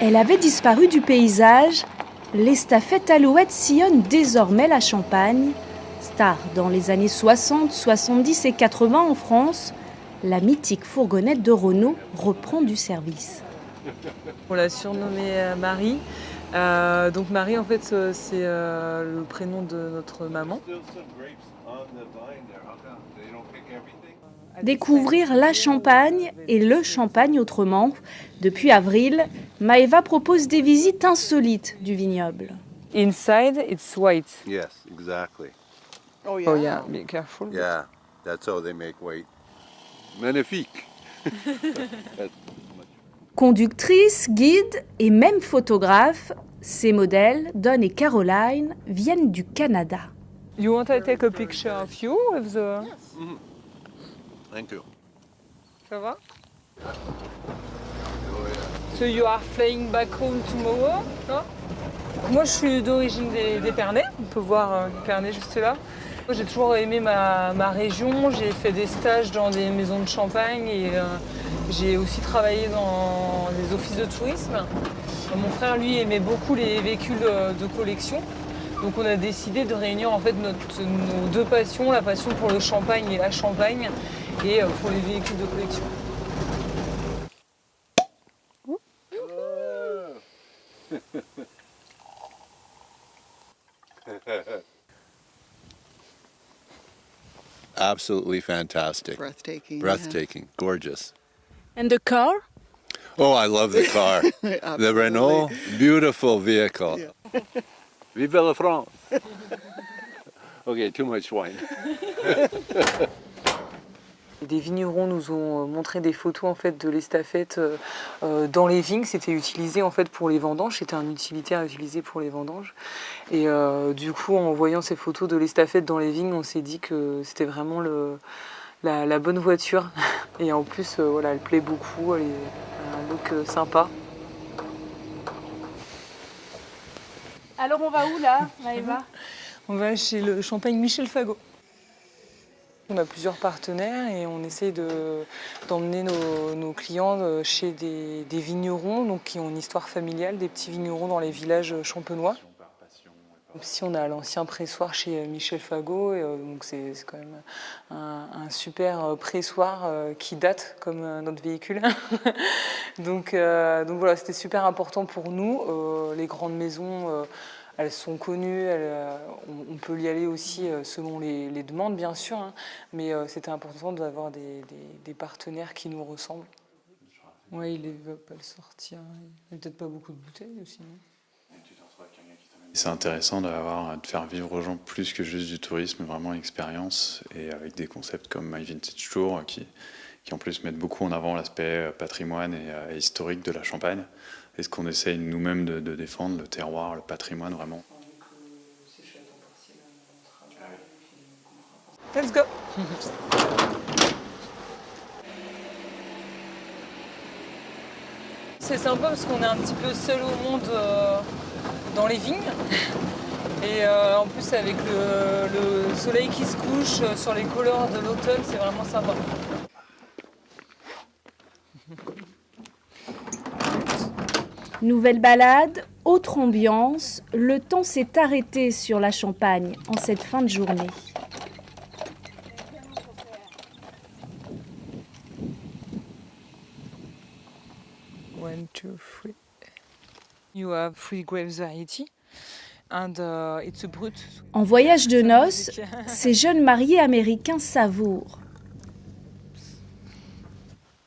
Elle avait disparu du paysage. L'estafette Alouette sillonne désormais la Champagne. Star dans les années 60, 70 et 80 en France, la mythique fourgonnette de Renault reprend du service. On l'a surnommée Marie. Donc Marie, en fait, c'est le prénom de notre maman. Découvrir la Champagne et le Champagne autrement. Depuis avril, Maëva propose des visites insolites du vignoble. Inside, it's white. Yes, exactly. Oh yeah, be careful. Yeah, that's how they make white. Magnifique. Conductrice, guide et même photographe, ces modèles, Don et Caroline, viennent du Canada. You want to take a picture of you with the... Thank you. Ça va? So you are flying back home tomorrow, no? Moi, je suis d'origine d'Épernay. On peut voir Épernay juste là. J'ai toujours aimé ma région. J'ai fait des stages dans des maisons de champagne et j'ai aussi travaillé dans des offices de tourisme. Mon frère, lui, aimait beaucoup les véhicules de collection. Donc on a décidé de réunir en fait nos deux passions, la passion pour le champagne et la Champagne, et pour les véhicules de collection. Absolutely fantastic. Breathtaking. Gorgeous. And the car? Oh, I love the car. The Renault, beautiful vehicle. Yeah. Vive la France. Okay, too much wine. Des vignerons nous ont montré des photos en fait de l'estafette dans les vignes. C'était utilisé en fait pour les vendanges. C'était un utilitaire utilisé pour les vendanges. Et du coup, en voyant ces photos de l'estafette dans les vignes, on s'est dit que c'était vraiment la bonne voiture. Et en plus, voilà, elle plaît beaucoup. Elle a un look sympa. Alors on va où là, Maëva? On va chez le Champagne Michel Fagot. On a plusieurs partenaires et on essaye d'emmener nos clients chez des vignerons donc, qui ont une histoire familiale, des petits vignerons dans les villages champenois. Ici, on a l'ancien pressoir chez Michel Fagot, donc c'est quand même un super pressoir qui date comme notre véhicule. donc voilà, c'était super important pour nous. Les grandes maisons, elles sont connues, on peut y aller aussi selon les demandes, bien sûr, hein, mais c'était important d'avoir des partenaires qui nous ressemblent. Ouais, il ne veut pas le sortir. Il n'y a peut-être pas beaucoup de bouteilles aussi, non? C'est intéressant de faire vivre aux gens plus que juste du tourisme, vraiment l'expérience, et avec des concepts comme My Vintage Tour qui en plus mettent beaucoup en avant l'aspect patrimoine et historique de la Champagne. Et ce qu'on essaye nous-mêmes de défendre, le terroir, le patrimoine vraiment. Let's go. C'est sympa parce qu'on est un petit peu seul au monde dans les vignes. Et en plus avec le soleil qui se couche sur les couleurs de l'automne, c'est vraiment sympa. Nouvelle balade, autre ambiance, le temps s'est arrêté sur la Champagne en cette fin de journée. One, two, three. You have 3 grapes variety. And it's a brut. En voyage de noces, ces jeunes mariés américains savourent.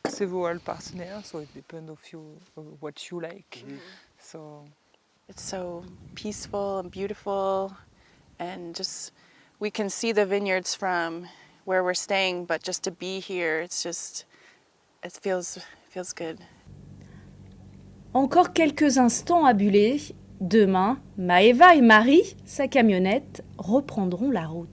C'est vos partenaires, so it depends of you what you like. So it's so peaceful and beautiful, and just we can see the vineyards from where we're staying, but just to be here, it feels good. Encore quelques instants à Buller. Demain, Maëva et Marie, sa camionnette, reprendront la route.